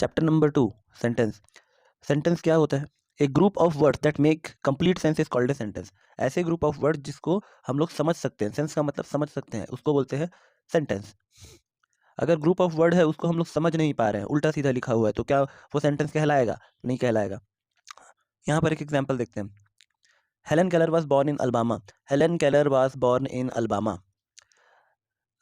Chapter number 2, sentence. Sentence क्या होता है? A group of words that make complete sense is called a sentence. ऐसे group of word जिसको हम लोग समझ सकते हैं, सेंस का मतलब समझ सकते हैं, उसको बोलते हैं सेंटेंस। अगर ग्रुप ऑफ वर्ड है उसको हम लोग समझ नहीं पा रहे हैं, उल्टा सीधा लिखा हुआ है, तो क्या वो सेंटेंस कहलाएगा? नहीं कहलाएगा। यहाँ पर एक एग्जाम्पल देखते हैं। Helen Keller was born in Alabama. Helen Keller was born in Alabama.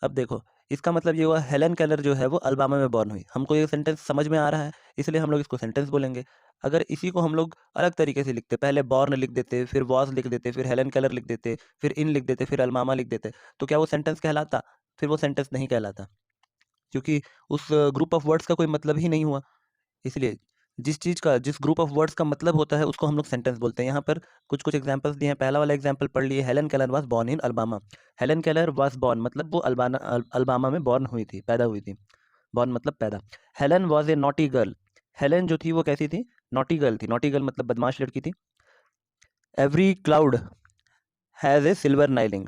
अब देखो, इसका मतलब ये हुआ हेलन केलर जो है वो अल्बामा में बॉर्न हुई। हमको ये सेंटेंस समझ में आ रहा है, इसलिए हम लोग इसको सेंटेंस बोलेंगे। अगर इसी को हम लोग अलग तरीके से लिखते, पहले बॉर्न लिख देते, फिर वॉज लिख देते, फिर हेलन केलर लिख देते, फिर इन लिख देते, फिर अल्बामा लिख देते, तो क्या वो सेंटेंस कहलाता? फिर वो सेंटेंस नहीं कहलाता, क्योंकि उस ग्रुप ऑफ वर्ड्स का कोई मतलब ही नहीं हुआ। इसलिए जिस ग्रुप ऑफ वर्ड्स का मतलब होता है उसको हम लोग सेंटेंस बोलते हैं। यहाँ पर कुछ कुछ एग्जांपल्स दिए हैं। पहला वाला एग्जांपल पढ़ लिए, Helen Keller was born in Alabama. Helen Keller was born मतलब वो अल्बामा में बॉर्न हुई थी, पैदा हुई थी। बॉर्न मतलब पैदा। Helen was a naughty girl. Helen जो थी वो कैसी थी? नॉटी गर्ल थी। नॉटी गर्ल मतलब बदमाश लड़की थी। Every cloud has a silver lining.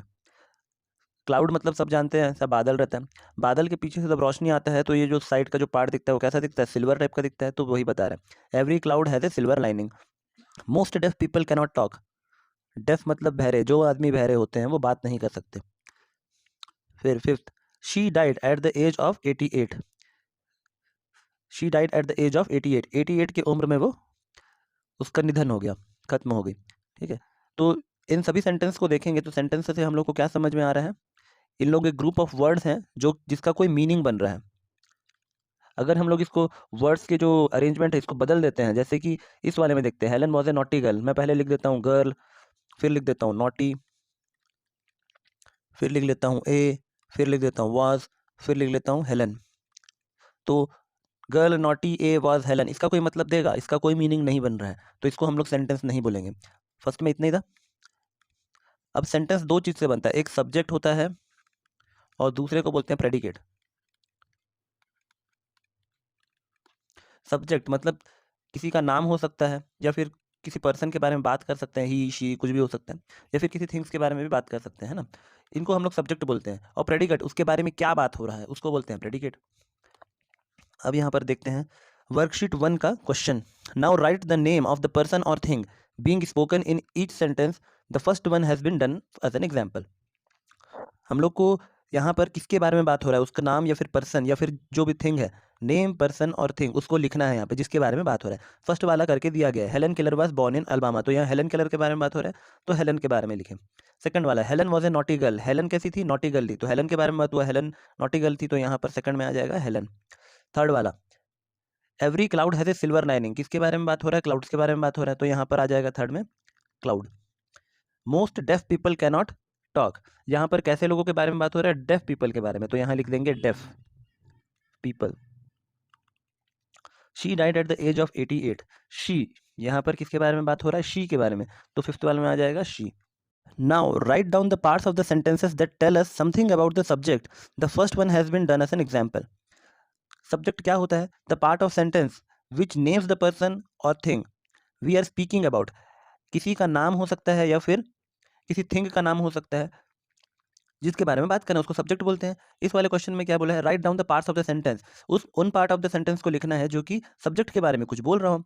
Cloud मतलब सब जानते हैं, सब बादल रहता है। बादल के पीछे से जब रोशनी आता है तो ये जो साइड का जो पार्ट दिखता है वो कैसा दिखता है? सिल्वर टाइप का दिखता है। तो वही बता रहे हैं, every cloud has a silver lining. Most deaf people cannot talk. Deaf मतलब बहरे, जो आदमी बहरे होते हैं वो बात नहीं कर सकते। फिर fifth, she died at the age of 88। She died at the age of 88। 88 की उम्र में वो उसका निधन हो गया, खत्म हो गई। ठीक है, तो इन सभी सेंटेंस को देखेंगे तो सेंटेंस से हम लोग को क्या समझ में आ रहा है? इन लोग एक ग्रुप ऑफ वर्ड्स हैं जो जिसका कोई मीनिंग बन रहा है। अगर हम लोग इसको वर्ड्स के जो अरेंजमेंट है इसको बदल देते हैं, जैसे कि इस वाले में देखते हैं, Helen was a naughty girl. मैं पहले लिख देता हूँ गर्ल, फिर लिख देता हूँ नॉटी, फिर लिख लेता हूँ ए, फिर लिख देता हूँ वाज, फिर लिख लेता हूँ हेलन। तो girl naughty A was Helen, इसका कोई मतलब देगा? इसका कोई मीनिंग नहीं बन रहा है, तो इसको हम लोग सेंटेंस नहीं बोलेंगे। फर्स्ट में इतना ही था। अब सेंटेंस दो चीज़ से बनता है, एक सब्जेक्ट होता है और दूसरे को बोलते हैं प्रेडिकेट। सब्जेक्ट मतलब किसी का नाम हो सकता है, या फिर किसी पर्सन के बारे में बात कर सकते हैं, ही शी कुछ भी हो सकता है, या फिर किसी थिंग्स के बारे में भी बात कर सकते हैं, है ना। इनको हम लोग सब्जेक्ट बोलते हैं। और प्रेडिकेट, उसके बारे में क्या बात हो रहा है उसको बोलते हैं प्रेडिकेट। अब यहाँ पर देखते हैं वर्कशीट 1 का question. Now write the name of the person और thing being spoken in each sentence. The first one has been done as an example. हम लोग को यहाँ पर किसके बारे में बात हो रहा है? उसका नाम या फिर पर्सन या फिर जो भी थिंग है, नेम पर्सन और थिंग, उसको लिखना है यहाँ पे जिसके बारे में बात हो रहा है। फर्स्ट वाला करके दिया गया है, Helen Keller was born in Alabama, तो यहाँ हेलन केलर के बारे में बात हो रहा है तो हेलन के बारे में लिखें। सेकंड वाला, Helen was a naughty girl. Helen कैसी थी? नॉटी गर्ल थी, तो हेलन के बारे में बात हुआ, हेलन नॉटी गर्ल थी, तो यहाँ पर सेकंड में आ जाएगा हेलन। थर्ड वाला, every cloud has a silver lining, किसके बारे में बात हो रहा है? क्लाउड्स के बारे में बात हो रहा है, तो यहाँ पर आ जाएगा थर्ड में cloud. Most deaf people cannot talk, यहाँ पर कैसे लोगों के बारे में बात हो रहा है? डेफ पीपल के बारे में, तो यहाँ लिख देंगे deaf people. She died at the age of 88। She, यहाँ पर किसके बारे में बात हो रहा है? शी के बारे में, तो फिफ्थ वाले में आ जाएगा she. Now write down the parts of the sentences that tell us something about the subject. The first one has been done as an example. Subject क्या होता है? The part of sentence which names the person और thing we are speaking about. किसी का नाम हो सकता है या फिर किसी थिंग का नाम हो सकता है जिसके बारे में बात करें, उसको सब्जेक्ट बोलते हैं। इस वाले क्वेश्चन में क्या बोला है? Right down the parts of the sentence, उन पार्ट ऑफ द सेंटेंस को लिखना है जो कि सब्जेक्ट के बारे में कुछ बोल रहा हो,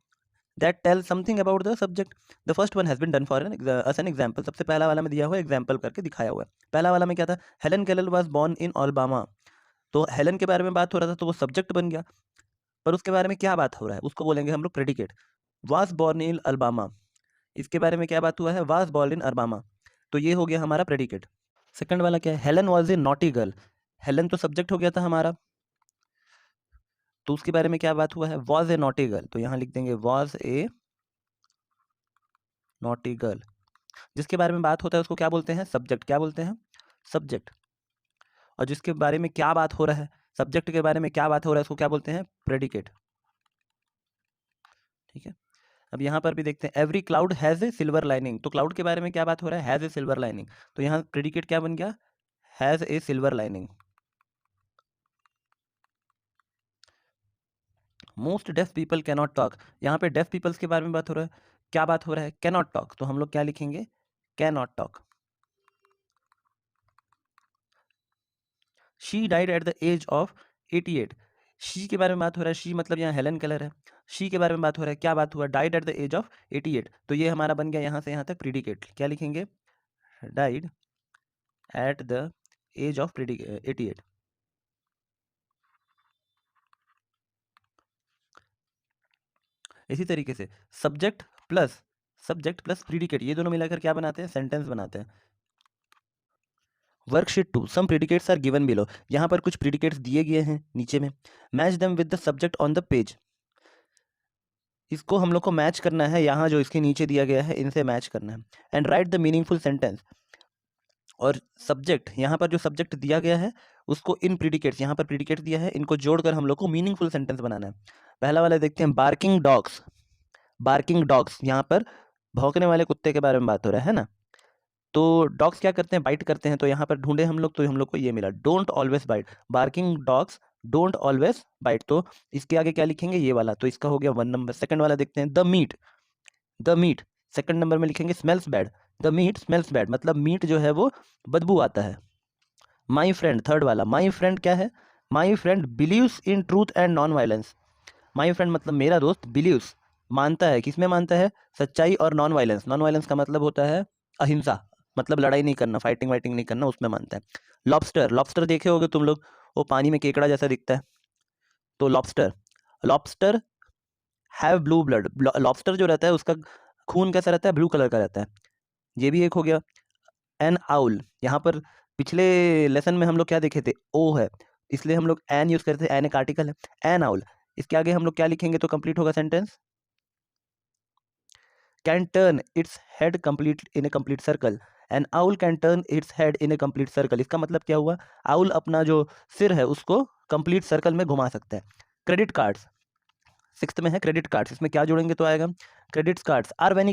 that tell something about the subject. The first one has been done for an example. सबसे पहला वाला में दिया हुआ एग्जाम्पल करके दिखाया हुआ है। पहला वाला में क्या था? Helen Keller was born in Alabama, तो हेलन के बारे में बात हो रहा था तो वो सब्जेक्ट बन गया। पर उसके बारे में क्या बात हो रहा है उसको बोलेंगे हम लोग predicate. Was born in Alabama, इसके बारे में क्या बात हुआ है? वाज बॉर्न इन अल्बामा, तो ये हो गया हमारा प्रेडिकेट। सेकंड वाला क्या है? Helen was a naughty girl. Helen तो सब्जेक्ट हो गया था हमारा, तो उसके बारे में क्या बात हुआ है? वॉज ए नॉटी गर्ल, तो यहाँ लिख देंगे वॉज ए नॉटी गर्ल। जिसके बारे में बात होता है उसको क्या बोलते हैं? सब्जेक्ट। क्या बोलते हैं? सब्जेक्ट। और जिसके बारे में क्या बात हो रहा है, सब्जेक्ट के बारे में क्या बात हो रहा है, उसको क्या बोलते हैं? प्रेडिकेट। ठीक है, अब यहाँ पर भी देखते हैं, every cloud has a silver lining, तो क्लाउड के बारे में क्या बात हो रहा है? हैज़ ए सिल्वर लाइनिंग, तो यहाँ प्रेडिकेट क्या बन गया? Has a silver lining. Most deaf people cannot talk, यहाँ पे डेफ पीपल्स के बारे में बात हो रहा है। क्या बात हो रहा है? कैनॉट टॉक, तो हम लोग क्या लिखेंगे? Cannot talk. She died at the age of 88, she के बारे में बात हो रहा है, शी मतलब यहाँ हेलन केलर है, शी के बारे में बात हो रहा है, क्या बात हुआ, died at the age of 88, तो ये हमारा बन गया यहाँ से यहाँ तक प्रीडिकेट, क्या लिखेंगे, died at the age of 88। इसी तरीके से सब्जेक्ट प्लस प्रीडिकेट, ये दोनों मिलाकर क्या बनाते हैं, सेंटेंस बनाते हैं। Worksheet 2, some predicates are given below, यहाँ पर कुछ प्रीडिकेट्स दिए गए हैं नीचे में, match them with the subject on the page, इसको हम लोग को मैच करना है, यहाँ जो इसके नीचे दिया गया है इनसे मैच करना है, and right the meaningful sentence, और सब्जेक्ट यहाँ पर जो सब्जेक्ट दिया गया है उसको इन प्रीडिकेट्स, यहाँ पर प्रीडिकेट दिया है, इनको जोड़कर हम लोग को मीनिंगफुल सेंटेंस बनाना है। पहला वाला देखते हैं, बार्किंग डॉग्स, यहाँ पर भौंकने वाले कुत्ते के बारे में बात हो रहा है ना, तो डॉग्स क्या करते हैं, बाइट करते हैं, तो यहाँ पर ढूंढे हम लोग, तो हम लोग को ये मिला, don't always bite, barking dogs don't always bite, तो इसके आगे क्या लिखेंगे, ये वाला, तो इसका हो गया 1 नंबर। सेकंड वाला देखते हैं, द मीट सेकंड नंबर में लिखेंगे smells bad, the meat smells bad, मतलब मीट जो है वो बदबू आता है। माई फ्रेंड थर्ड वाला, माई फ्रेंड क्या है, my friend believes in truth and non violence, my friend मतलब मेरा दोस्त, बिलीव्स मानता है, किसमें मानता है, सच्चाई और नॉन वायलेंस, नॉन वायलेंस का मतलब होता है अहिंसा, मतलब लड़ाई नहीं करना, फाइटिंग वाइटिंग नहीं करना, उसमें मानता है। लॉबस्टर देखे होगे तुम लोग, वो पानी में केकड़ा जैसा दिखता है, तो lobster have blue blood, lobster जो रहता है उसका खून कैसा रहता है, ब्लू कलर का रहता है, ये भी एक हो गया। एन आउल, यहाँ पर पिछले लेसन में हम लोग क्या देखे थे, ओ है, इसलिए हम लोग एन यूज करते हैं, एन एक आर्टिकल है, एन आउल, इसके आगे हम लोग क्या लिखेंगे तो कंप्लीट होगा sentence, can turn its head complete in A complete circle, N owl can turn its head in A complete circle, इसका मतलब क्या हुआ, आउल अपना जो सिर है उसको कंप्लीट सर्कल में घुमा सकता है। क्रेडिट कार्ड्स, सिक्स्थ में है क्रेडिट कार्ड्स, इसमें क्या जोड़ेंगे तो आएगा, credit cards are very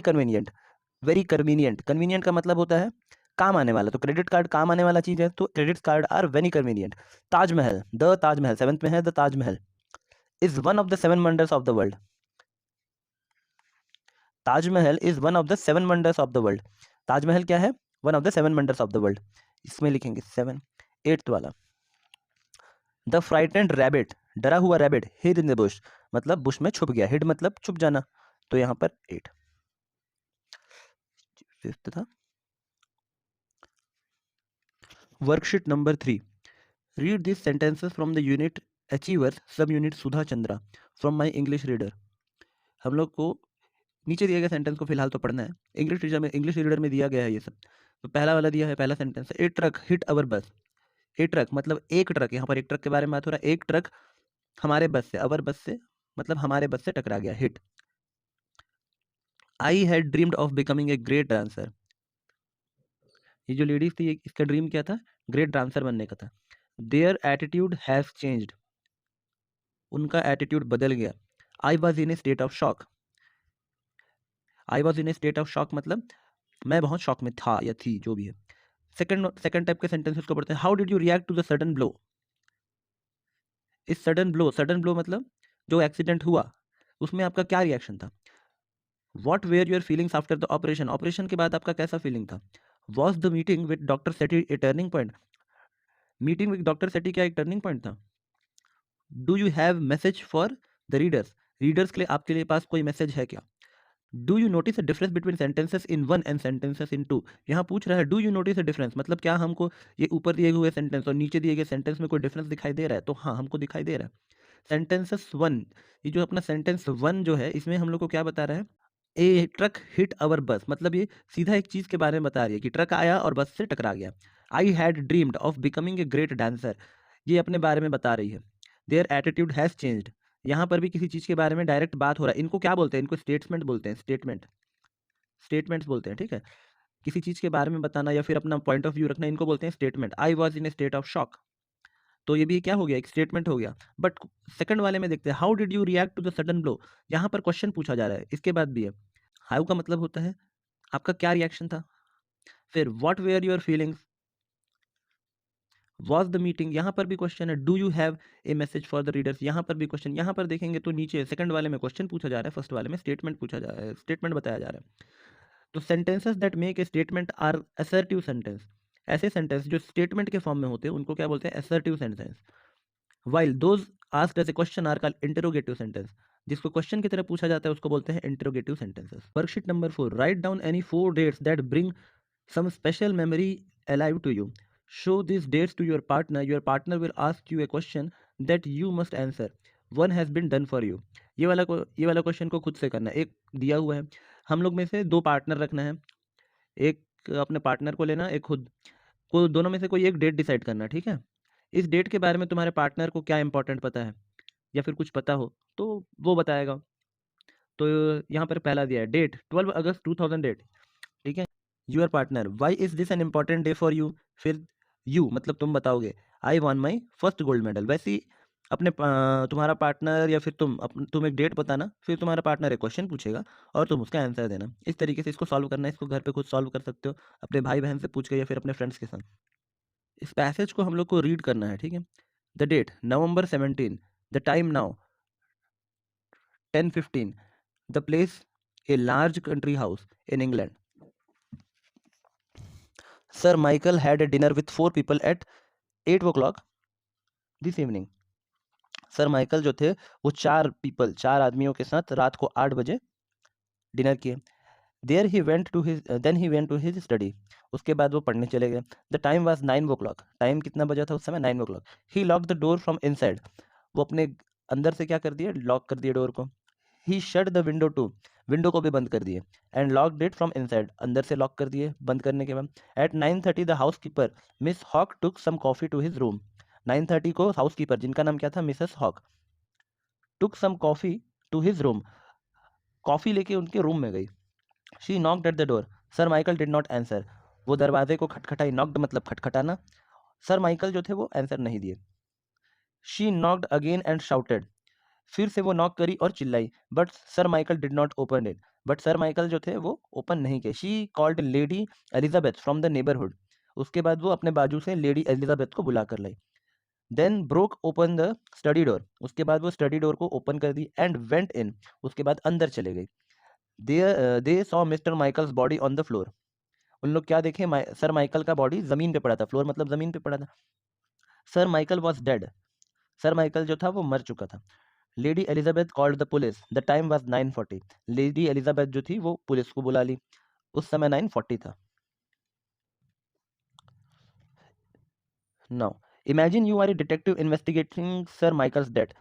convenient, convenient का मतलब होता है काम आने वाला, तो क्रेडिट कार्ड काम आने वाला चीज है, तो credit card are very convenient. Taj Mahal seventh में है, the Taj Mahal is one of the 7 wonders of the world, Taj Mahal is one of the 7 wonders of the world, Taj Mahal क्या है, one of the 7 wonders of the world, इसमें लिखेंगे 7। एट्थ वाला, the frightened rabbit, डरा हुआ rabbit, hid in the Bush, मतलब Bush में छुप गया, हिड मतलब छुप जाना, तो यहाँ पर 8। फिफ्थ था worksheet number 3, read this sentences from the unit achievers सब unit Sudha Chandra from my English reader, हम लोग को नीचे दिए गए सेंटेंस को फिलहाल तो पढ़ना है, इंग्लिश रीडर में दिया गया है ये सब, तो पहला वाला दिया है, पहला सेंटेंस है, ए ट्रक हिट अवर बस, ए ट्रक मतलब एक ट्रक, यहाँ पर एक ट्रक के बारे में बात हो रहा है, एक ट्रक हमारे बस से, अवर बस से मतलब हमारे बस से टकरा गया, hit. I had dreamed of becoming a great dancer, ये जो लेडीज थी इसका ड्रीम क्या था, ग्रेट डांसर बनने का था। देयर एटीट्यूड हैज चेंज्ड, उनका एटीट्यूड बदल गया। I was in A state of shock, I was in A state of shock मतलब मैं बहुत शॉक में था या थी, जो भी है। सेकंड टाइप के सेंटेंसेस को पढ़ते हैं, how did you react to the sudden blow, इस सडन ब्लो मतलब जो एक्सीडेंट हुआ उसमें आपका क्या रिएक्शन था। What were your feelings after the operation, operation के बाद आपका कैसा फीलिंग था। Was the meeting with doctor Setty a turning point, meeting with doctor Setty क्या एक टर्निंग पॉइंट था। Do you have message for the readers, readers के लिए आपके लिए पास कोई मैसेज है क्या। Do you notice a difference between sentences in 1 and sentences इन 2, यहाँ पूछ रहा है do you notice a difference, मतलब क्या हमको ये ऊपर दिए हुए सेंटेंस और नीचे दिए गए सेंटेंस में कोई डिफरेंस दिखाई दे रहा है, तो हाँ हमको दिखाई दे रहा है। सेंटेंसेस 1, ये जो अपना सेंटेंस 1 जो है इसमें हम लोग को क्या बता रहा है, ए ट्रक हिट अवर बस, मतलब ये सीधा एक चीज़ के बारे में बता रही है कि ट्रक आया और बस से टकरा गया। I had dreamed of becoming a great dancer, ये अपने बारे में बता रही है। देयर एटीट्यूड हैज़ चेंज्ड, यहाँ पर भी किसी चीज़ के बारे में डायरेक्ट बात हो रहा है, इनको क्या बोलते हैं, इनको स्टेटमेंट बोलते हैं, स्टेटमेंट्स बोलते हैं, ठीक है। किसी चीज़ के बारे में बताना या फिर अपना पॉइंट ऑफ व्यू रखना, इनको बोलते हैं statement. I was in A state of shock, तो ये भी क्या हो गया, एक स्टेटमेंट हो गया। बट सेकंड वाले में देखते हैं, how did you react to the sudden blow, यहाँ पर क्वेश्चन पूछा जा रहा है, इसके बाद भी है। हाउ का मतलब होता है आपका क्या रिएक्शन था। फिर what were your feelings, was the meeting, यहाँ पर भी क्वेश्चन है। Do you have a message for the readers, यहाँ पर भी क्वेश्चन। यहाँ पर देखेंगे तो नीचे सेकंड वाले में क्वेश्चन पूछा जा रहा है, फर्स्ट वाले में स्टेटमेंट पूछा जा रहा है, स्टेटमेंट बताया जा रहा है। तो sentences that make a statement are assertive sentence, ऐसे सेंटेंस जो स्टेटमेंट के फॉर्म में होते हैं उनको क्या बोलते हैं, assertive sentence. while those asked as a question are called interrogative sentence. जिसको क्वेश्चन की तरह पूछा जाता है उसको बोलते हैं interrogative sentences. Worksheet number 4, write down any 4 dates that bring some special memory alive to you. Show these dates to your partner. Your partner will ask you a question that you must answer. One has been done for you. ये वाला question को खुद से करना है. एक दिया हुआ है, हम लोग में से दो पार्टनर रखना है, एक अपने पार्टनर को लेना, एक खुद को, दोनों में से कोई एक डेट डिसाइड करना. ठीक है, इस डेट के बारे में तुम्हारे पार्टनर को क्या इंपॉर्टेंट पता है या फिर कुछ पता हो तो वो बताएगा. तो यहाँ पर पहला दिया है डेट 12 अगस्त 2008. ठीक है, your partner, why is this an important day for you. फिर यू मतलब तुम बताओगे I won my first gold medal. वैसे ही अपने तुम्हारा पार्टनर या फिर तुम एक डेट बताना, फिर तुम्हारा पार्टनर एक क्वेश्चन पूछेगा और तुम उसका आंसर देना. इस तरीके से इसको सॉल्व करना है. इसको घर पे खुद सॉल्व कर सकते हो अपने भाई बहन से पूछ के या फिर अपने फ्रेंड्स के साथ. इस पैसेज को हम लोग को रीड करना है. ठीक है, the date November 17, the time now 10:15, the place a large country house in England. Sir Michael had a dinner with 4 people at 8 o'clock this evening. Sir Michael जो थे वो 4 आदमियों के साथ रात को 8 बजे डिनर किए. There he went to his then he went to his study. उसके बाद वो पढ़ने चले गए. The time was 9 o'clock. Time कितना बजा था उस समय? 9 o'clock. He lock the door from inside. वो अपने अंदर से क्या कर दिए? लॉक कर दिए डोर को. He shut the window too. Window को भी बंद कर दिए. And locked it from inside. अंदर से लॉक कर दिए बंद करने के बाद. At 9:30 the house keeper miss Hawk took some coffee to his room. 9:30 को हाउस कीपर, जिनका नाम क्या था? Mrs Hawk, took some coffee to his room. Coffee लेके उनके रूम में गई. She knocked at the door. Sir Michael did not answer. वो दरवाजे को खटखटाई. नॉक्ड मतलब खटखटाना. सर माइकल जो थे वो आंसर नहीं दिए. She knocked again and shouted. फिर से वो नॉक करी और चिल्लाई. But sir Michael did not open it. But sir Michael जो थे वो ओपन नहीं किए. She called lady Elizabeth from the neighbourhood. उसके बाद वो अपने बाजू से लेडी एलिजाबेथ को बुला कर लाई. Then broke open the study door. उसके बाद वो स्टडी डोर को ओपन कर दी. And went in. उसके बाद अंदर चले गई. They saw mister Michael's body on the floor. उन लोग क्या देखे? सर माइकल का बॉडी जमीन पे पड़ा था. फ्लोर मतलब जमीन पे पड़ा था. Sir Michael was dead. Sir Michael जो था वो मर चुका था. Lady Elizabeth called the police. The time was 9:40. Lady Elizabeth जो थी वो पुलिस को बुला ली. उस समय 9:40 था. Now imagine you are a detective investigating sir Michael's death.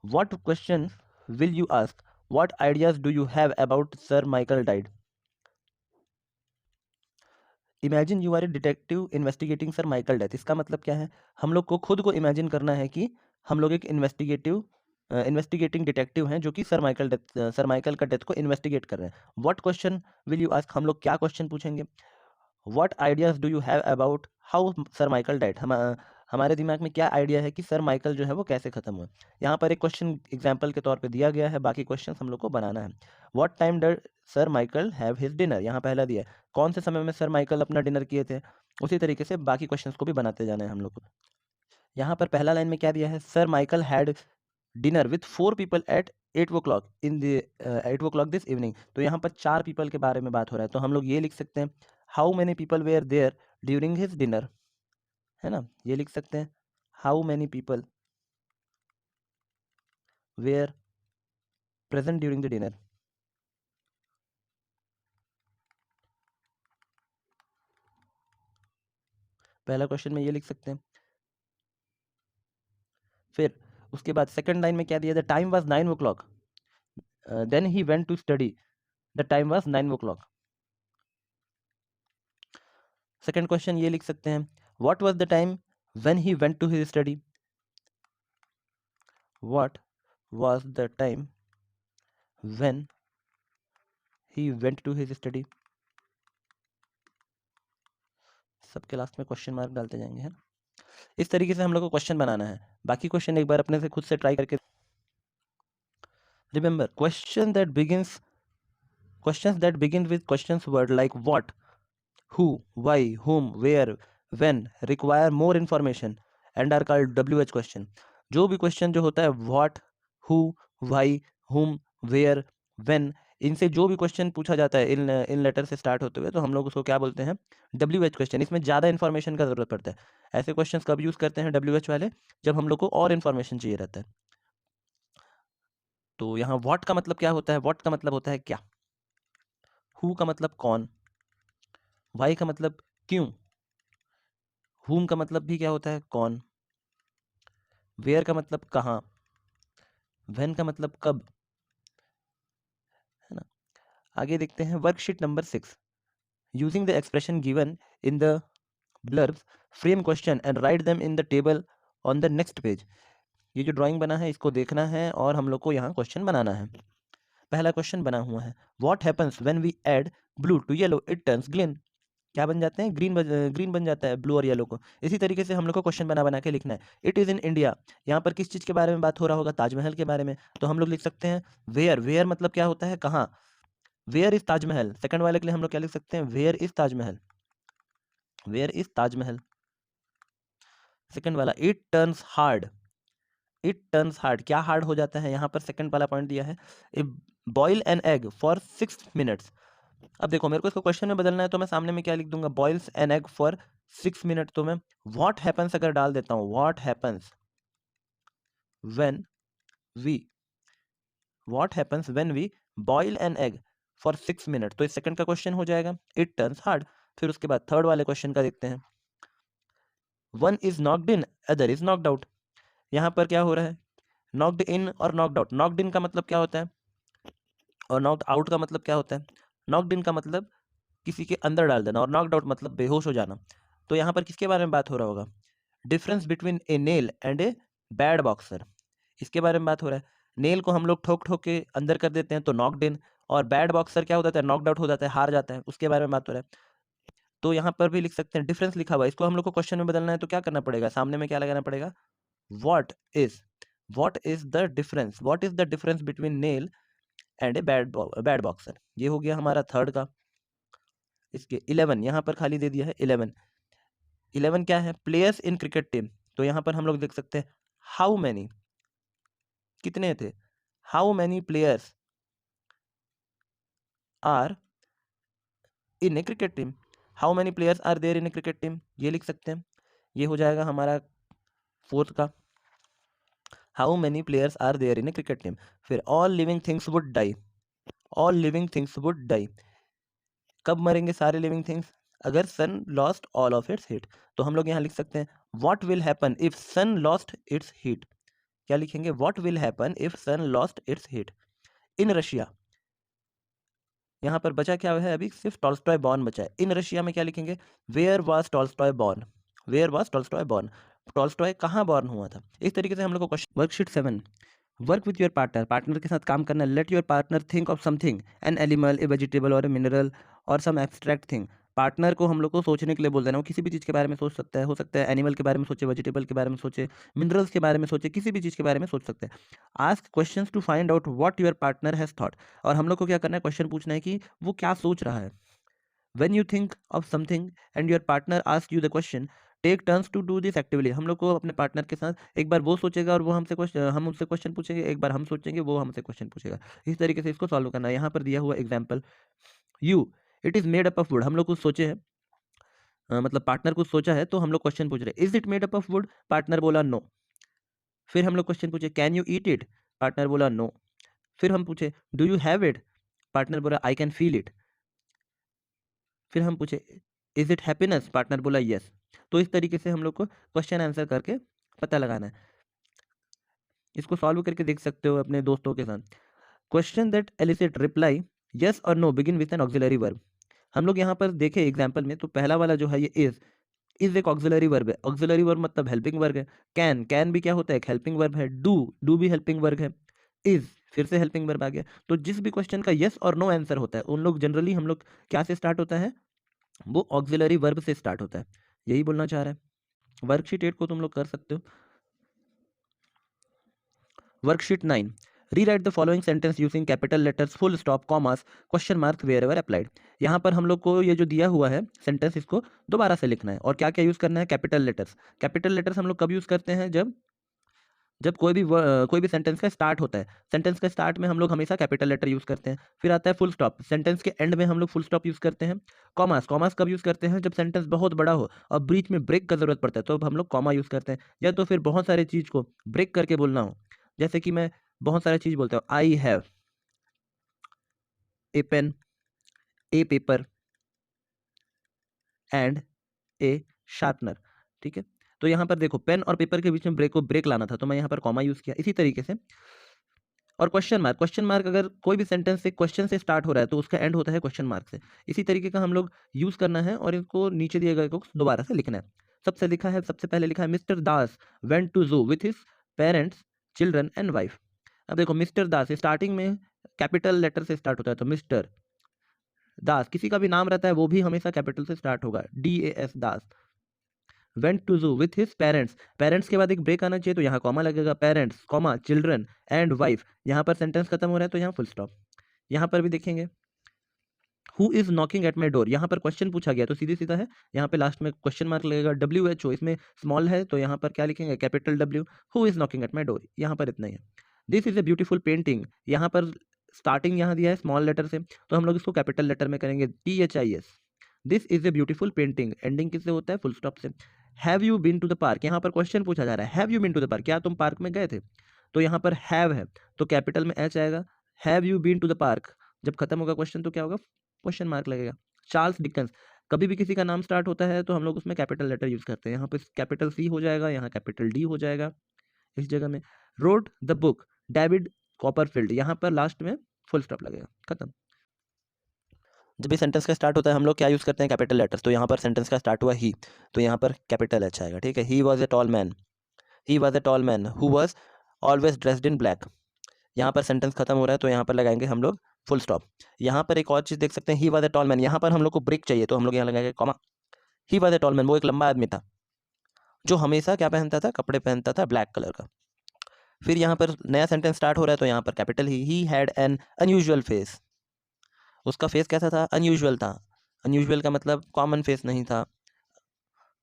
What question will you ask? What ideas do you have about sir Michael died? Imagine you are a detective investigating sir Michael death. इसका मतलब क्या है? हम लोग को खुद को imagine करना है कि हम लोग एक इन्वेस्टिगेटिंग डिटेक्टिव हैं जो कि सर माइकल का डेथ को इन्वेस्टिगेट कर रहे हैं. What question will you ask? हम लोग क्या क्वेश्चन पूछेंगे? What ideas do you have about how sir Michael died. हमारे दिमाग में क्या आइडिया है कि सर माइकल जो है वो कैसे खत्म हुए? यहाँ पर एक क्वेश्चन एग्जाम्पल के तौर पे दिया गया है. बाकी क्वेश्चन हम लोग को बनाना है. व्हाट टाइम डर sir Michael have his dinner. यहाँ पहला दिया है कौन से समय में सर माइकल अपना डिनर किए थे. उसी तरीके से बाकी क्वेश्चंस को भी बनाते जाना है हम लोग को. यहाँ पर पहला लाइन में क्या दिया है? Sir Michael had dinner with 4 people at 8 o'clock in the 8 o'clock this evening. तो यहाँ पर 4 people के बारे में बात हो रहा है. तो हम लोग ये लिख सकते हैं how many people were there during his dinner. है ना, ये लिख सकते हैं how many people were present during the dinner. पहला क्वेश्चन में ये लिख सकते हैं. फिर उसके बाद सेकंड लाइन में क्या दिया? The time was 9 o'clock. Then he went to study. The time was 9 o'clock. Second question ये लिख सकते हैं what was the time when he went to his study. What was the time when he went to his study. सबके last में question mark डालते जाएंगे. है ना, इस तरीके से हम लोग को क्वेश्चन बनाना है. बाकी क्वेश्चन एक बार अपने से खुद से ट्राई करके. Remember questions that begin with questions word like what, who, why, whom, where, when require more information and are called WH question. जो भी क्वेश्चन जो होता है what, who, why, whom, where, when, इनसे जो भी क्वेश्चन पूछा जाता है इन लेटर से स्टार्ट होते हुए, तो हम लोग उसको क्या बोलते हैं, WH क्वेश्चन। इसमें ज़्यादा इन्फॉर्मेशन का ज़रूरत पड़ता है। ऐसे क्वेश्चन कब यूज़ करते हैं WH वाले, जब हम लोग को और इन्फॉर्मेशन चाहिए रहता है। तो यहाँ व्हाट का मतलब क्या होता है, व्हाट का मतलब होता है क्या, हु का मतलब कौन, वाई का मतलब क्यों, हुम का मतलब भी क्या होता है कौन, वेयर का मतलब कहाँ, व्हेन का मतलब कब, है ना। आगे देखते हैं worksheet number 6। Using the expression given in the blurbs, frame question and write them in the table on the next page। ये जो ड्राइंग बना है इसको देखना है और हम लोग को यहाँ क्वेश्चन बनाना है। पहला क्वेश्चन बना हुआ है, what happens when we add blue to yellow it turns green. क्या बन जाते हैं, ग्रीन बन जाता है ब्लू और येलो को। इसी तरीके से हम लोग को क्वेश्चन बना बना के लिखना है। इट इज़ इन इंडिया, यहाँ पर किस चीज़ के बारे में बात हो रहा होगा, ताजमहल के बारे में। तो हम लोग लिख सकते हैं वेयर, वेयर मतलब क्या होता है कहाँ, वेयर इज ताजमहल। सेकंड वाले के लिए हम लोग क्या लिख सकते हैं, where is Taj Mahal, where is Taj Mahal. Second वाला, it turns hard, it turns hard, क्या हार्ड हो जाता है, यहाँ पर सेकंड वाला पॉइंट दिया है, boil an egg for 6 minutes. अब देखो मेरे को इसको क्वेश्चन में बदलना है, तो मैं सामने में क्या लिख दूंगा, boils an egg for 6 minute. तो मैं व्हाट हैपन्स अगर डाल देता हूँ, what happens when we, what happens when we boil an egg for 6 minute, तो इस सेकंड का क्वेश्चन हो जाएगा इट टर्न्स हार्ड। फिर उसके बाद थर्ड वाले क्वेश्चन का देखते हैं, one is knocked in other is knocked out. यहाँ पर क्या हो रहा है, नॉक्ड इन और नॉक्ड आउट। नॉक्ड इन का मतलब क्या होता है और नॉक्ड आउट का मतलब क्या होता है। नॉक्ड इन का मतलब किसी के अंदर डाल देना और नॉक्ड आउट मतलब बेहोश हो जाना। तो यहाँ पर किसके बारे में बात हो रहा होगा, difference between A nail and a bad boxer, इसके बारे में बात हो रहा है। नेल को हम लोग ठोक ठोक के अंदर कर देते हैं तो नॉक्ड इन, और बैड बॉक्सर क्या होता है, नॉक्ड आउट हो जाता है, हार जाता है, उसके बारे में बात हो रहा है। तो यहाँ पर भी लिख सकते हैं डिफरेंस लिखा हुआ है, इसको हम लोग को क्वेश्चन में बदलना है तो क्या करना पड़ेगा, सामने में क्या लगाना पड़ेगा, what is, what is the difference, what is the difference between nail and a bad boxer. ये हो गया हमारा थर्ड का। इसके 11 यहाँ पर खाली दे दिया है, 11, 11 क्या है, प्लेयर्स इन क्रिकेट टीम। तो यहाँ पर हम लोग देख सकते हैं हाउ मैनी, कितने थे, how many players are in a cricket team, how many players are there in a cricket team, ये लिख सकते हैं। ये हो जाएगा हमारा फोर्थ का, how many players are there in a cricket team. फिर all living things would die, all living things would die, कब मरेंगे सारे लिविंग थिंग्स, अगर sun lost all of its heat. तो हम लोग यहाँ लिख सकते हैं what will happen if sun lost its heat. क्या लिखेंगे, what will happen if sun lost its heat in Russia. यहाँ पर बचा क्या है, अभी सिर्फ टॉल्स्टॉय बॉर्न बचा है। इन रशिया में क्या लिखेंगे, where was Tolstoy born, where was Tolstoy born, Tolstoy कहाँ बॉर्न हुआ था। इस तरीके से हम लोग को question. Worksheet 7, work with your partner, partner के साथ काम करना। Let your partner think of something, an animal, a vegetable और ए मिनरल और सम एब्स्ट्रैक्ट थिंग। पार्टनर को हम लोग को सोचने के लिए बोल देना, वो किसी भी चीज़ के बारे में सोच सकता है, हो सकता है एनिमल के बारे में सोचे, वेजिटेबल के बारे में सोचे, मिनरल्स के बारे में सोचे, किसी भी चीज़ के बारे में सोच सकते हैं। Ask questions to find out what your partner has thought, और हम लोग को क्या करना है, क्वेश्चन पूछना है कि वो क्या सोच रहा है। When you think of something and your partner asks you the question, take turns to do this actively। हम लोग को अपने पार्टनर के साथ एक बार वो सोचेगा और वो हमसे क्वेश्चन, हम उससे क्वेश्चन पूछेंगे, एक बार हम सोचेंगे वो हमसे क्वेश्चन पूछेगा। इस तरीके से इसको सॉल्व करना है। यहाँ पर दिया हुआ example, you it is made up of would. हम लोग कुछ सोचे हैं, मतलब पार्टनर कुछ सोचा है तो हम लोग क्वेश्चन पूछ रहे हैं, is it made up of would, partner बोला नो। फिर हम लोग क्वेश्चन पूछे, can you eat it, partner बोला नो। फिर हम पूछे, do you have it, partner बोला आई कैन फील इट। फिर हम पूछे, इज इट हैप्पीनेस, पार्टनर बोला यस। तो इस तरीके से हम लोग को क्वेश्चन आंसर करके पता लगाना है। इसको सॉल्व करके देख सकते हो अपने दोस्तों के साथ। Question that elicit reply yes और no begin with an auxiliary verb. हम लोग यहाँ पर देखे एग्जाम्पल में, तो पहला वाला जो है ये इज एक ऑक्सिलरी वर्ब है। ऑक्सिलरी वर्ब मतलब हेल्पिंग वर्ब है। कैन भी क्या होता है, एक हेल्पिंग वर्ब है। डू भी हेल्पिंग वर्ब है। इज फिर से हेल्पिंग वर्ब आ गया। तो जिस भी क्वेश्चन का यस और नो आंसर होता है, उन लोग जनरली हम लोग क्या से स्टार्ट होता है, वो ऑक्सिलरी वर्ब से स्टार्ट होता है। यही बोलना चाह रहा है। वर्कशीट 8 को तुम लोग कर सकते हो। Worksheet 9, rewrite the following sentence using capital letters, full stop, commas, question mark wherever applied. यहाँ पर हम लोग को ये जो दिया हुआ है सेंटेंस, इसको दोबारा से लिखना है। और क्या क्या यूज़ करना है, कैपिटल लेटर्स। कैपिटल लेटर्स हम लोग कब यूज़ करते हैं, जब कोई भी सेंटेंस का स्टार्ट होता है, सेंटेंस का स्टार्ट में हम लोग हमेशा कैपिटल लेटर यूज़ करते हैं। फिर आता है फुल स्टॉप, सेंटेंस के एंड में हम लोग फुल स्टॉप यूज़ करते हैं। कॉमास, कॉमास कब यूज़ करते हैं? जब सेंटेंस बहुत बड़ा हो और बीच में ब्रेक का ज़रूरत पड़ता है, तो अब हम लोग कॉमा यूज़ करते हैं। या तो फिर बहुत सारी चीज़ को ब्रेक करके बोलना हो, जैसे कि मैं बहुत सारी चीज़ बोलता हूँ, I have a pen, a paper and a sharpener. ठीक है, तो यहाँ पर देखो पेन और पेपर के बीच में ब्रेक लाना था, तो मैं यहाँ पर कॉमा यूज़ किया। इसी तरीके से और क्वेश्चन मार्क अगर कोई भी सेंटेंस से क्वेश्चन से स्टार्ट हो रहा है तो उसका एंड होता है क्वेश्चन मार्क से। इसी तरीके का हम लोग यूज़ करना है और इसको नीचे दिए गए को दोबारा से लिखना है। सबसे पहले लिखा है मिस्टर दास वेंट टू जू with his parents, children and wife. अब देखो मिस्टर दास स्टार्टिंग में कैपिटल लेटर से स्टार्ट होता है, तो मिस्टर दास, किसी का भी नाम रहता है वो भी हमेशा कैपिटल से स्टार्ट होगा, DAS दास। वेंट टू जू विथ हिज पेरेंट्स, पेरेंट्स के बाद एक ब्रेक आना चाहिए तो यहाँ कॉमा लगेगा, parents comma children and wife. यहाँ पर सेंटेंस खत्म हो रहा है तो यहाँ फुल स्टॉप। यहाँ पर भी देखेंगे who is knocking at my door, यहाँ पर क्वेश्चन पूछा गया तो सीधी सीधा है, यहाँ पे लास्ट में क्वेश्चन मार्क लगेगा। WHO इसमें स्मॉल है तो यहाँ पर क्या लिखेंगे, capital W। Who is knocking at my door, यहाँ पर इतना ही है। This is a beautiful painting, यहाँ पर स्टार्टिंग यहाँ दिया है स्मॉल लेटर से, तो हम लोग इसको कैपिटल लेटर में करेंगे, THIS। This is a beautiful painting, ending किससे होता है, फुल स्टॉप से। Have you been to the park, यहाँ पर क्वेश्चन पूछा जा रहा है, have you been to the park, क्या तुम पार्क में गए थे? तो यहाँ पर हैव है तो कैपिटल में H आएगा। Have you been to the park, जब खत्म होगा क्वेश्चन तो क्या होगा, क्वेश्चन मार्क लगेगा। चार्ल्स डिकेंस, कभी भी किसी का नाम स्टार्ट होता है तो हम लोग उसमें कैपिटल लेटर यूज करते हैं, यहाँ पे कैपिटल C हो जाएगा, यहाँ कैपिटल D हो जाएगा इस जगह में। Road the book David Copperfield, यहाँ पर लास्ट में फुल स्टॉप लगेगा, खत्म। जब भी सेंटेंस का स्टार्ट होता है हम लोग क्या यूज़ करते हैं, कैपिटल लेटर्स। तो यहाँ पर सेंटेंस का स्टार्ट हुआ ही, तो यहाँ पर कैपिटल H आएगा। ठीक है, ही was a tall man, he was a tall man who was always dressed in black. यहाँ पर सेंटेंस खत्म हो रहा है तो यहाँ पर लगाएंगे हम लोग फुल स्टॉप। यहाँ पर एक और चीज़ देख सकते हैं, ही वॉज ए टॉल मैन, यहाँ पर हम लोग को ब्रेक चाहिए तो हम लोग यहाँ लगाएंगे comma. He was a tall man, वो एक लंबा आदमी था जो हमेशा क्या पहनता था, कपड़े पहनता था ब्लैक कलर का। फिर यहाँ पर नया सेंटेंस स्टार्ट हो रहा है तो यहाँ पर capital he had an unusual face, उसका फेस कैसा था, अनयूजुअल था। अनयूजुअल का मतलब कॉमन फेस नहीं था,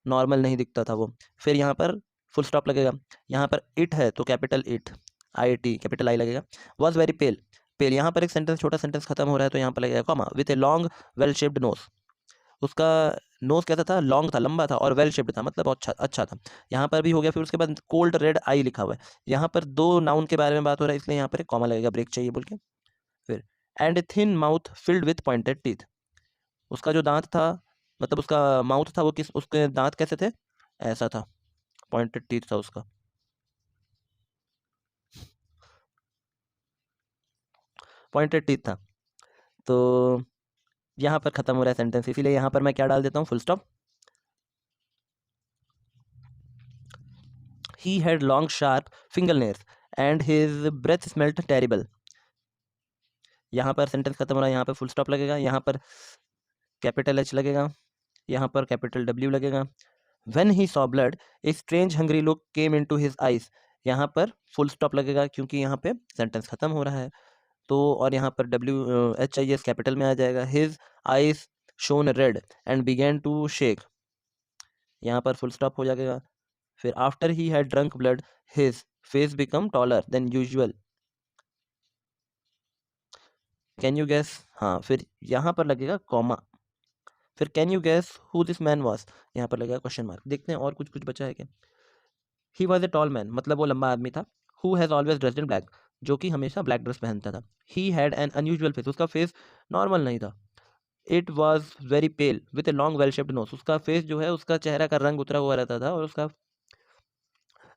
नॉर्मल नहीं दिखता था वो। फिर यहाँ पर फुल स्टॉप लगेगा। यहाँ पर इट है तो capital it, IT capital I लगेगा। वॉज वेरी पेल, पेल यहाँ पर एक सेंटेंस छोटा सेंटेंस खत्म हो रहा है तो यहाँ पर लगेगा comma. With a long well shaped nose, उसका नोज कैसा था, लॉन्ग था, लंबा था, और वेल शेप्ड था मतलब अच्छा था। यहाँ पर भी हो गया। फिर उसके बाद कोल्ड रेड आई लिखा हुआ है, यहाँ पर दो नाउन के बारे में बात हो रहा है इसलिए यहाँ पर एक कॉमा लगेगा, ब्रेक चाहिए बोल के। फिर and a thin mouth filled with pointed teeth, उसका जो दांत था, मतलब उसका माउथ था वो किस, उसके दांत कैसे थे, ऐसा था, पॉइंटेड टीथ था उसका, पॉइंटेड टीथ था। तो यहाँ पर खत्म हो रहा है सेंटेंस, इसीलिए यहाँ पर मैं क्या डाल देता हूँ, full stop. He had long sharp finger nails and his breath smelt terrible, यहाँ पर सेंटेंस खत्म हो रहा है, यहाँ पर फुल स्टॉप लगेगा, यहाँ पर कैपिटल H लगेगा, यहाँ पर कैपिटल W लगेगा। When he saw blood, a strange hungry look came into his eyes, यहाँ पर फुल स्टॉप लगेगा क्योंकि यहाँ पे सेंटेंस खत्म हो रहा है तो, और यहाँ पर HIS कैपिटल में आ जाएगा। His eyes shone red and began to shake, यहाँ पर फुल स्टॉप हो जाएगा। फिर after he had drunk blood, his face become taller than usual, can you guess, हाँ फिर यहाँ पर लगेगा कॉमा। फिर can you gas who this man was, यहाँ पर लगेगा क्वेश्चन मार्क। देखते हैं और कुछ कुछ बचा है क्या। He was a tall man, मतलब वो लंबा आदमी था। Who has always dressed in black, जो कि हमेशा ब्लैक ड्रेस पहनता था। He had an unusual face, उसका फेस नॉर्मल नहीं था। It was very pale with a long well shaped nose, उसका फेस जो है, उसका चेहरा का रंग उतरा हुआ रहता था और उसका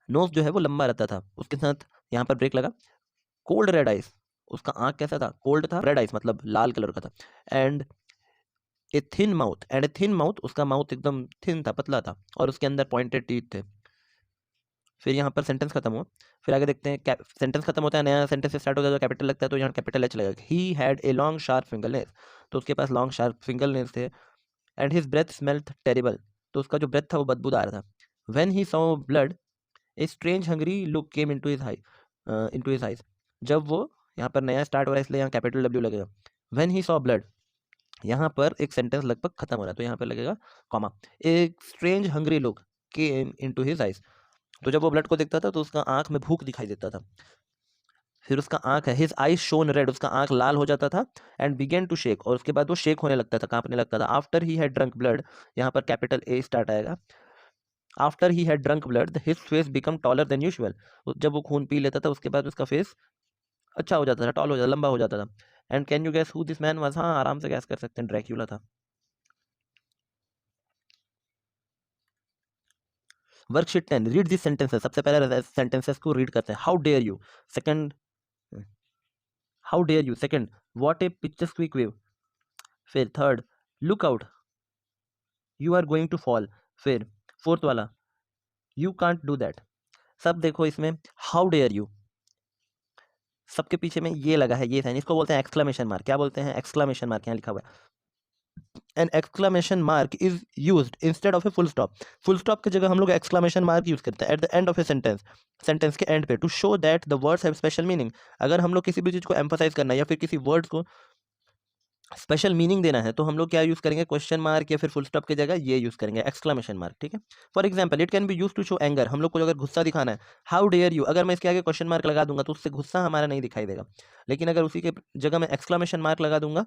नोज जो है वो लंबा रहता था। उसके साथ यहाँ पर ब्रेक लगा। कोल्ड रेड आइस, उसका आँख कैसा था, कोल्ड था, रेड आइस मतलब लाल कलर का था। And a thin mouth, and a thin mouth, उसका माउथ एकदम थिन था, पतला था, और उसके अंदर पॉइंटेड टीथ थे। फिर यहाँ पर सेंटेंस खत्म हुआ। फिर आगे देखते हैं, सेंटेंस खत्म होता है, नया सेंटेंस से स्टार्ट होता है तो कैपिटल लगता है, तो यहाँ कैपिटल H लगेगा। He had a long sharp finger nails, तो उसके पास लॉन्ग शार्प फिंगर नेल्स थे। एंड हिज ब्रेथ स्मेल्थ टेरिबल, तो उसका जो ब्रेथ था वो बदबूदार था। When he saw blood, a strange hungry look came into his eyes, जब वो, यहाँ पर नया स्टार्ट हो रहा है इसलिए यहाँ कैपिटल W लगेगा। व्हेन ही सॉ ब्लड, यहाँ पर एक सेंटेंस लगभग खत्म हो रहा है तो यहाँ पर लगेगा कॉमा। एक strange hungry look came into his eyes, तो जब वो ब्लड को देखता था तो उसका आंख में भूख दिखाई देता था, फिर उसका आंख है, हिज आई शोन रेड, उसका आंख लाल हो जाता था, एंड बिगेन टू शेक, और उसके बाद वो शेक होने लगता था, कांपने लगता था। After he had drunk blood, यहाँ पर कैपिटल ए स्टार्ट आएगा, after he had drunk blood his face become taller than usual, जब वो खून पी लेता था उसके बाद उसका फेस अच्छा हो जाता था, टॉल हो जाता, लंबा हो जाता था। And can you gas who this man was, हाँ आराम से गैस कर सकते हैं, ड्रैक्यूला था। वर्कशीट 10, रीड दिस सेंटेंसेस, सबसे पहले सेंटेंसेस को रीड करते हैं। How dare you, second, how dare you, second, what a pictures quick wave, फिर third, look out, you are going to fall, फिर फोर्थ वाला, यू कांट डू दैट। सब देखो इसमें हाउ डेयर यू, सबके पीछे में ये लगा है, ये साइन, इसको बोलते हैं एक्सक्लेमेशन मार्क। क्या बोलते हैं? एक्सक्लेमेशन मार्क, यहाँ लिखा हुआ है। An exclamation mark is used instead of a full stop, full stop की जगह हम लोग एक्सक्लेमेशन मार्क यूज करते हैं at the end of a sentence, sentence के एंड पे, to show that the words have special meaning. अगर हम लोग किसी भी चीज़ को एम्फोसाइज करना है या फिर किसी वर्ड्स को स्पेशल मीनिंग देना है तो हम लोग क्या यूज करेंगे? क्वेश्चन मार्क या फिर फुल स्टॉप की जगह ये यूज करेंगे, एक्सक्लेमेशन मार्क। ठीक है। For example it can be use to show anger, हम लोग को अगर गुस्सा दिखाना है, हाउ डेयर यू, अगर मैं इसके आगे क्वेश्चन मार्क लगा दूंगा तो उससे गुस्सा हमारा नहीं दिखाई देगा, लेकिन अगर उसी के जगह मैं एक्सक्लेमेशन मार्क लगा दूंगा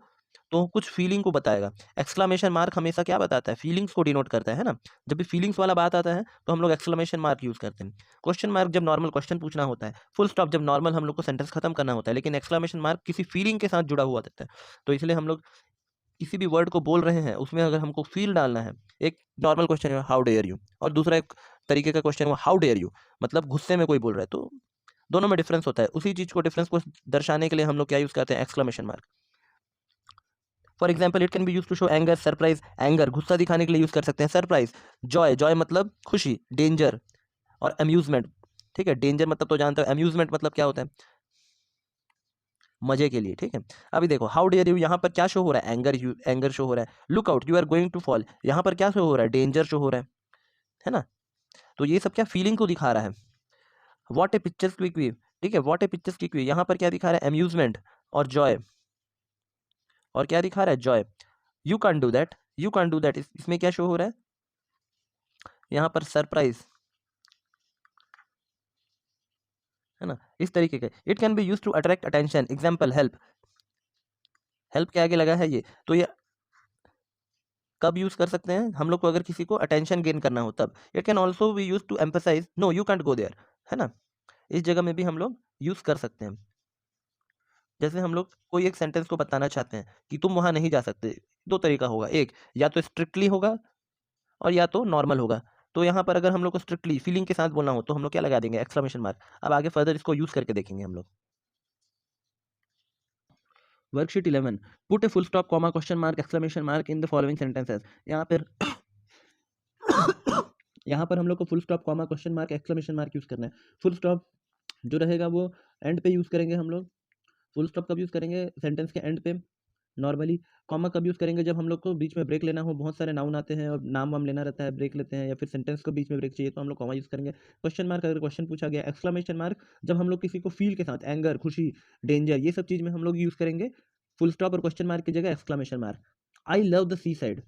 तो कुछ फीलिंग को बताएगा। एक्सक्लेमेशन मार्क हमेशा क्या बताता है? फीलिंग्स को डिनोट करता है ना। जब भी फीलिंग्स वाला बात आता है तो हम लोग एक्सक्लेमेशन मार्क यूज करते हैं। क्वेश्चन मार्क जब नॉर्मल क्वेश्चन पूछना होता है, फुल स्टॉप जब नॉर्मल हम लोग को सेंटेंस खत्म करना होता है, लेकिन एक्सक्लेमेशन मार्क किसी फीलिंग के साथ जुड़ा हुआ रहता है। तो इसलिए हम लोग किसी भी वर्ड को बोल रहे हैं उसमें अगर हमको फील डालना है, एक नॉर्मल क्वेश्चन है हाउ डेयर यू, और दूसरा एक तरीके का क्वेश्चन है हाउ डेयर यू, मतलब गुस्से में कोई बोल रहा है, तो दोनों में डिफरेंस होता है। उसी चीज को, डिफरेंस को दर्शाने के लिए हम लोग क्या यूज करते हैं? Exclamation mark. For example it can be use to show anger, surprise, anger गुस्सा दिखाने के लिए यूज कर सकते हैं, सरप्राइज, जॉय, जॉय मतलब खुशी, डेंजर और अम्यूजमेंट। ठीक है, डेंजर मतलब तो जानते हो, अम्यूजमेंट मतलब क्या होता है? मजे के लिए। ठीक है। अभी देखो हाउ डेयर यू, यहाँ पर क्या शो हो रहा है? एंगर, एंगर शो हो रहा है। Look out, you are going to fall, यहाँ पर क्या शो हो रहा है? डेंजर शो हो रहा है ना। तो ये सब क्या फीलिंग को दिखा रहा है। What a pictures quick view, ठीक है, what a pictures quick view, यहाँ पर क्या दिखा रहा है? अम्यूजमेंट और जॉय, और क्या दिखा रहा है? Joy. You can do that, you can do that, इसमें क्या शो हो रहा है? यहाँ पर सरप्राइज, है ना, इस तरीके के। It can be use to attract attention, example help, help के आगे लगा है ये, तो ये कब यूज कर सकते हैं हम लोग को? अगर किसी को अटेंशन गेन करना हो तब। It can also be use to emphasise, no you can't go there, है ना, इस जगह में भी हम लोग यूज कर सकते हैं। जैसे हम लोग कोई एक सेंटेंस को बताना चाहते हैं कि तुम वहां नहीं जा सकते, दो तरीका होगा, एक या तो स्ट्रिक्टली होगा और या तो नॉर्मल होगा। तो यहाँ पर अगर हम लोग को स्ट्रिक्टली फीलिंग के साथ बोलना हो तो हम लोग क्या लगा देंगे? Exclamation mark. अब आगे फर्दर इसको यूज करके देखेंगे हम लोग। Worksheet 11, put A full stop, comma, question mark, exclamation mark in the following sentences. यहाँ पर यहाँ पर हम लोग को full stop, comma, question mark, exclamation mark use करना है। फुल स्टॉप जो रहेगा वो एंड पे यूज करेंगे हम लोग। फुल स्टॉप कब यूज करेंगे? सेंटेंस के एंड पे नॉर्मली। कॉमा कब यूज करेंगे? जब हम लोग को बीच में ब्रेक लेना हो, बहुत सारे नाउन आते हैं और नाम वाम लेना रहता है, ब्रेक लेते हैं, या फिर सेंटेंस को बीच में ब्रेक चाहिए तो हम लोग कॉमा यूज करेंगे। क्वेश्चन मार्क अगर क्वेश्चन पूछा गया। एक्सक्लेमेशन मार्क जब हम लोग किसी को फील के साथ, एंगर, खुशी, डेंजर, ये सब चीज में हम लोग यूज करेंगे फुल स्टॉप और क्वेश्चन मार्क की जगह exclamation mark. I love the seaside,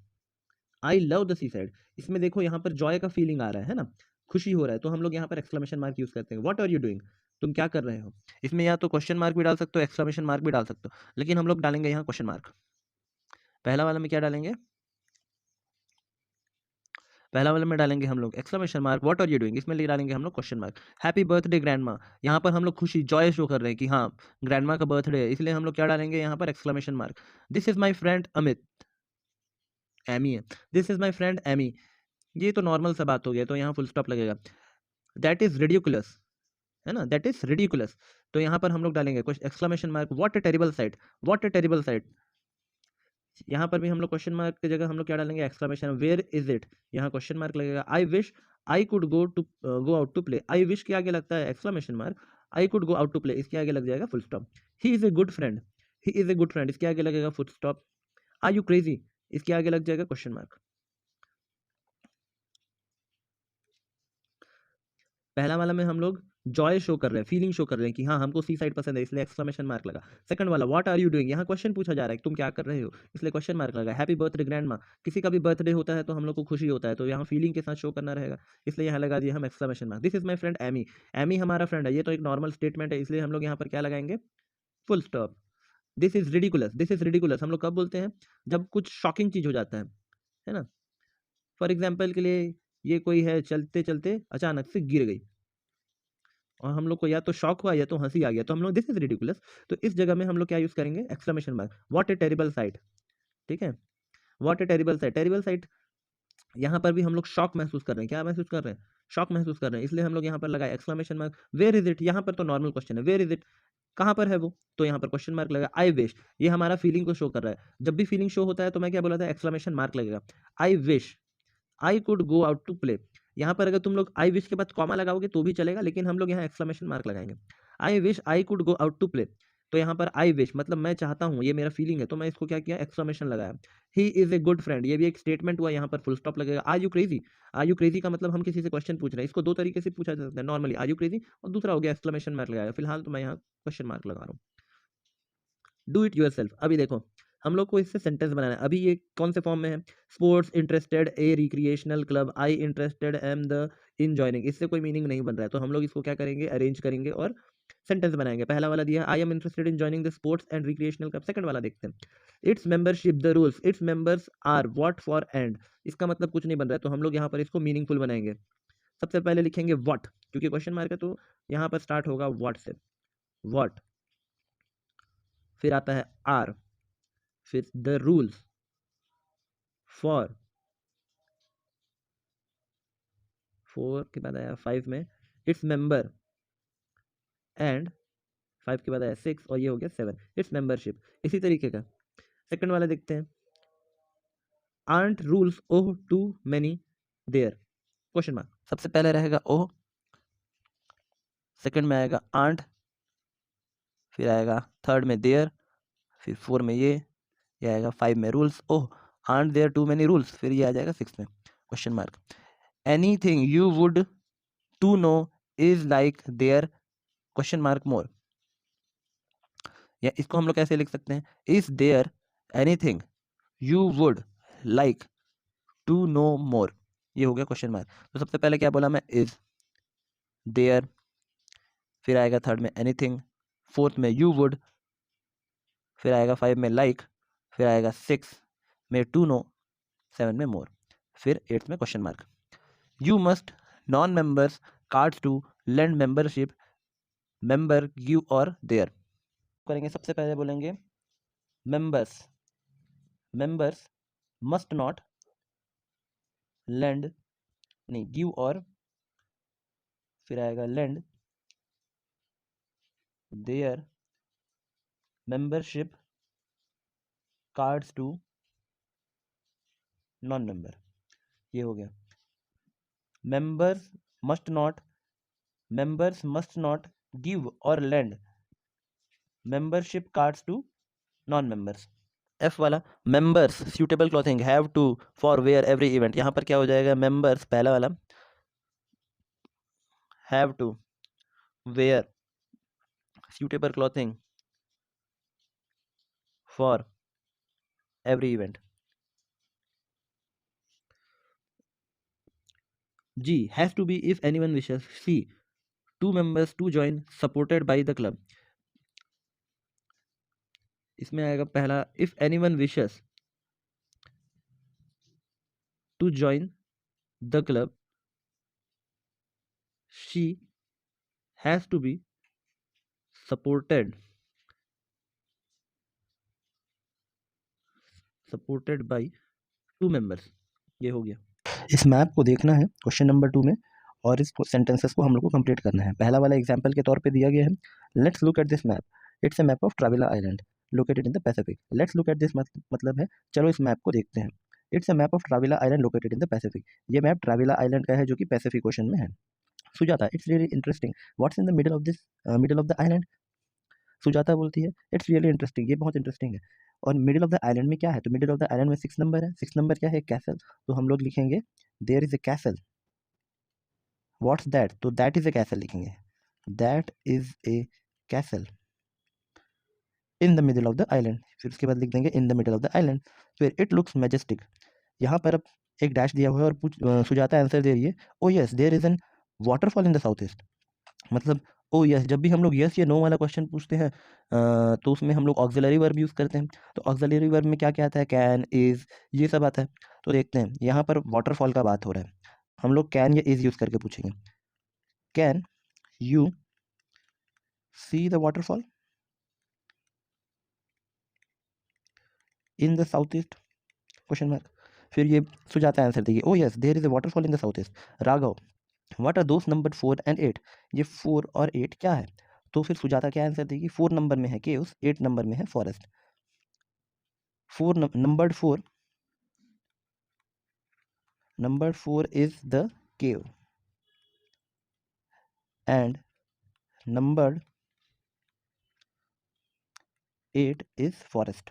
I love the seaside, इसमें देखो यहाँ पर जॉय का फीलिंग आ रहा है ना, खुशी हो रहा है, तो हम लोग यहाँ पर एक्सक्लेमेशन मार्क यूज करते हैं। व्हाट आर यू डूइंग, तुम क्या कर रहे हो। इसमें या तो क्वेश्चन मार्क भी डाल सकते हो, एक्सक्लेमेशन मार्क भी डाल सकते हो, लेकिन हम लोग डालेंगे यहाँ क्वेश्चन मार्क। पहला वाला में क्या डालेंगे? पहला वाला में डालेंगे हम लोग exclamation mark, what are you doing, इसमें ले डालेंगे हम लोग question mark. Happy birthday grandma, यहाँ पर हम लोग खुशी, जॉय शो कर रहे हैं कि हाँ ग्रैंडमा का बर्थडे है, इसलिए हम लोग क्या डालेंगे यहाँ पर? Exclamation mark. This is my friend Amit, Amy है, this is my friend Amy, ये तो नॉर्मल सा बात हो गया, तो यहाँ फुल स्टॉप लगेगा। दैट इज रिडिकुलस, है ना, दैट इज रिडिकुलस, तो यहाँ पर हम लोग डालेंगे कुछ exclamation mark. What A terrible site, what A terrible site, यहाँ पर भी हम लोग क्वेश्चन मार्क की जगह हम लोग क्या डालेंगे? एक्सक्लेमेशन। वेयर इज इट, यहाँ क्वेश्चन मार्क लगेगा। I wish I could go out to play, I wish के आगे लगता है exclamation mark, I could go out to play, इसके आगे लग जाएगा full stop. He is a good friend, he is a good friend, इसके आगे लगेगा full stop. Are you crazy, इसके आगे लग जाएगा क्वेश्चन मार्क। पहला वाला में हम लोग जॉय शो कर रहे हैं, फीलिंग शो कर रहे हैं कि हाँ हमको सी साइड पसंद है, इसलिए एक्सक्लेमेशन मार्क लगा। सेकंड वाला व्हाट आर यू डूइंग, यहाँ क्वेश्चन पूछा जा रहा है कि तुम क्या कर रहे हो, इसलिए क्वेश्चन मार्क लगा। हैप्पी बर्थडे ग्रैंड माँ, किसी का भी बर्थडे होता है तो हम लोग को खुशी होता है, तो यहाँ फीलिंग के साथ शो करना रहेगा, इसलिए यहाँ लगा दिया हम exclamation mark. This is my friend Amy, Amy हमारा फ्रेंड है, ये तो एक नॉर्मल स्टेटमेंट है, इसलिए हम लोग यहाँ पर क्या लगाएंगे, full stop. This is ridiculous, this is ridiculous हम लोग कब बोलते हैं, जब कुछ शॉकिंग चीज हो जाता है ना। फॉर एग्जाम्पल के लिए ये कोई है चलते चलते अचानक से गिर गई और हम लोग को या तो शॉक हुआ या तो हंसी आ गया, तो हम लोग दिस इज रिडिकुलस, तो इस जगह में हम लोग क्या यूज करेंगे, exclamation mark. What A terrible site, ठीक है, what A terrible site, terrible site, यहाँ पर भी हम लोग शॉक महसूस कर रहे हैं, क्या महसूस कर रहे हैं, शॉक महसूस कर रहे हैं, इसलिए हम लोग यहाँ पर लगाए exclamation mark. Where is it, यहाँ पर तो नॉर्मल क्वेश्चन है, वेयर इज इट, कहाँ पर है वो, तो यहाँ पर क्वेश्चन मार्क लगा। आई विश, ये हमारा फीलिंग को शो कर रहा है, जब भी फीलिंग शो होता है तो मैं क्या बोला था, एक्सक्लेमेशन मार्क लगेगा। I wish I could go out to play, यहाँ पर अगर तुम लोग आई विश के बाद कॉमा लगाओगे तो भी चलेगा, लेकिन हम लोग यहाँ एक्सक्लेमेशन मार्क लगाएंगे। I wish I could go out to play, तो यहाँ पर आई विश मतलब मैं चाहता हूँ, ये मेरा फीलिंग है, तो मैं इसको क्या किया, एक्सक्लेमेशन लगाया। He is a good friend, ये भी एक स्टेटमेंट हुआ, यहाँ पर फुल स्टॉप लगेगा। Are you crazy, are you crazy का मतलब हम किसी से क्वेश्चन पूछ रहे हैं, इसको दो तरीके से पूछा जा सकता है नॉर्मली, आर यू क्रेजी, और दूसरा हो गया एक्सक्लेमेशन मार्क लगाया। फिलहाल तो मैं यहाँ क्वेश्चन मार्क लगा रहा हूँ। डू इट योर सेल्फ, अभी देखो हम लोग को इससे सेंटेंस बनाना है। अभी ये कौन से फॉर्म में है, sports interested A recreational club, I interested am the in joining, इससे कोई मीनिंग नहीं बन रहा है, तो हम लोग इसको क्या करेंगे, अरेंज करेंगे और सेंटेंस बनाएंगे। पहला वाला दिया I am interested in joining the sports and recreational club, second वाला देखते हैं, its membership the rules, its members are what for and, इसका मतलब कुछ नहीं बन रहा है, तो हम लोग यहाँ पर इसको मीनिंगफुल बनाएंगे। सबसे पहले लिखेंगे व्हाट, क्योंकि क्वेश्चन मार्क है तो यहाँ पर स्टार्ट होगा व्हाट से, व्हाट, फिर आता है आर, फिर द रूल्स फॉर, फोर के बाद आया फाइव में इट्स मेंबर, एंड फाइव के बाद आया सिक्स, और ये हो गया सेवन, इट्स मेंबरशिप। इसी तरीके का सेकंड वाला देखते हैं, art rules oh too many there, question mark, सबसे पहले रहेगा ओह, सेकंड में आएगा आंट, फिर आएगा थर्ड में देयर, फिर फोर में ये आएगा फाइव में rules, oh aren't there too many rules, फिर ये आ जाएगा सिक्स में question mark. Anything you would to know is like there question mark more, या इसको हम लोग कैसे लिख सकते हैं, is there anything you would like to know more, ये हो गया क्वेश्चन मार्क। तो सबसे पहले क्या बोला मैं, इज, देयर, फिर आएगा थर्ड में एनीथिंग, फोर्थ में यू वुड, फिर आएगा फाइव में लाइक, फिर आएगा सिक्स में टू नो, सेवन में मोर, फिर एट्थ में question mark. You must non members cards to lend membership, member give और देयर करेंगे। सबसे पहले बोलेंगे members, members must not lend, नहीं गिव और, फिर आएगा lend their membership cards to non member, ये हो गया। Members must not, members must not give और lend membership cards to non members. F वाला members suitable clothing have to for wear every event, यहाँ पर क्या हो जाएगा, मेंबर्स पहला वाला have to wear suitable clothing for every event. She has to be if anyone wishes, see to members to join supported by the club, इसमें आएगा पहला if anyone wishes to join the club she has to be supported by two members, ये हो गया। इस map को देखना है क्वेश्चन नंबर 2 में, और इस सेंटेंसेस को हम लोग को कंप्लीट करना है। पहला वाला एग्जांपल के तौर पे दिया गया है, let's look at this map, it's a map of Travila island located in the Pacific. Let's look at this मतलब है चलो इस मैप को देखते हैं। It's a map of Travila island located in the Pacific, ये मैप ट्राविला आइलैंड का है जो कि पैसिफिक ओशन में है। Sujata, it's really interesting, what's in the middle of this, middle of the island, Sujata बोलती है इट्स रियली इंटरेस्टिंग, ये बहुत इंटरेस्टिंग है। और मिडिल ऑफ द आइलैंड में क्या है, तो मिडिल ऑफ द आइलैंड में 6 नंबर है, 6 नंबर क्या है, कैसल, तो हम लोग लिखेंगे there is a castle, what's that, तो दैट इज ए कैसल लिखेंगे, that is a castle in the middle of the island. फिर उसके बाद लिख देंगे in the middle of the island. फिर इट लुक्स मैजेस्टिक। यहाँ पर अब एक डैश दिया हुआ है और सुजाता आंसर दे रही है, oh yes there is an waterfall in the south east. मतलब ओ यस, जब भी हम लोग यस या नो वाला क्वेश्चन पूछते हैं तो उसमें हम लोग ऑक्सिलरी वर्ब यूज़ करते हैं। तो ऑक्सिलरी वर्ब में क्या क्या आता है, कैन, इज, ये सब आता है। तो देखते हैं यहाँ पर वाटरफॉल का बात हो रहा है, हम लोग कैन या इज यूज़ करके पूछेंगे। Can you see the waterfall in the south east, question mark. फिर ये सुजाता आंसर देगी, oh yes there is a waterfall in the south east. Raghav, what are those number 4 and 8, ये 4 और 8 क्या है। तो फिर सुजाता क्या आंसर देगी, 4 नंबर में है केव्स, 8 नंबर में है forest. Number 4 is the cave and number 8 is forest.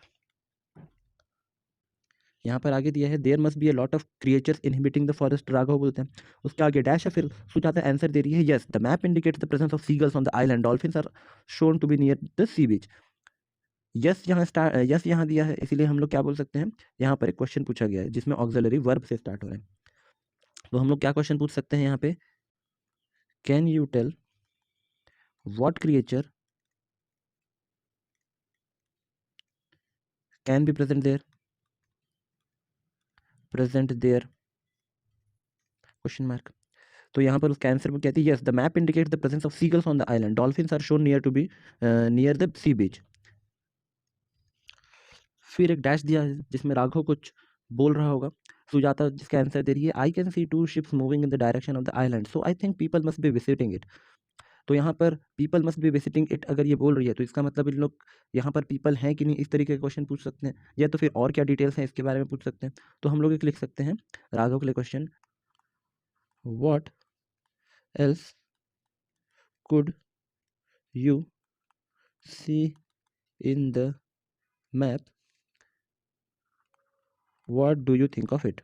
यहाँ पर आगे दिया है there must be a lot of creatures inhibiting the forest, Raghav बोलते हैं। उसके आगे डैश है, फिर सुजाता आंसर दे रही है, yes the map indicates the presence of seagulls on the island, dolphins are shown to be near the sea beach. Yes यहाँ दिया है, इसीलिए हम लोग क्या बोल सकते हैं, यहाँ पर एक क्वेश्चन पूछा गया है जिसमें ऑक्सिलरी वर्ब से स्टार्ट हो रहा है। तो हम लोग क्या क्वेश्चन पूछ सकते हैं यहाँ पे, can you tell what creature can be present there, question mark. तो यहाँ पर उसका आंसर में कहती है, yes the map indicate the presence of seagulls on the island, dolphins are shown near to be near the sea beach. फिर एक dash दिया है जिसमें राघव कुछ बोल रहा होगा, सुजाता जिसका आंसर दे रही है, I can see 2 ships moving in the direction of the island, so I think people must be visiting it. तो यहाँ पर people must be visiting it अगर ये बोल रही है तो इसका मतलब इन लोग यहाँ पर पीपल हैं कि नहीं, इस तरीके के क्वेश्चन पूछ सकते हैं, या तो फिर और क्या डिटेल्स हैं इसके बारे में पूछ सकते हैं। तो हम लोग एक लिख सकते हैं राघव के लिए question, what else could you see in the map, what do you think of it.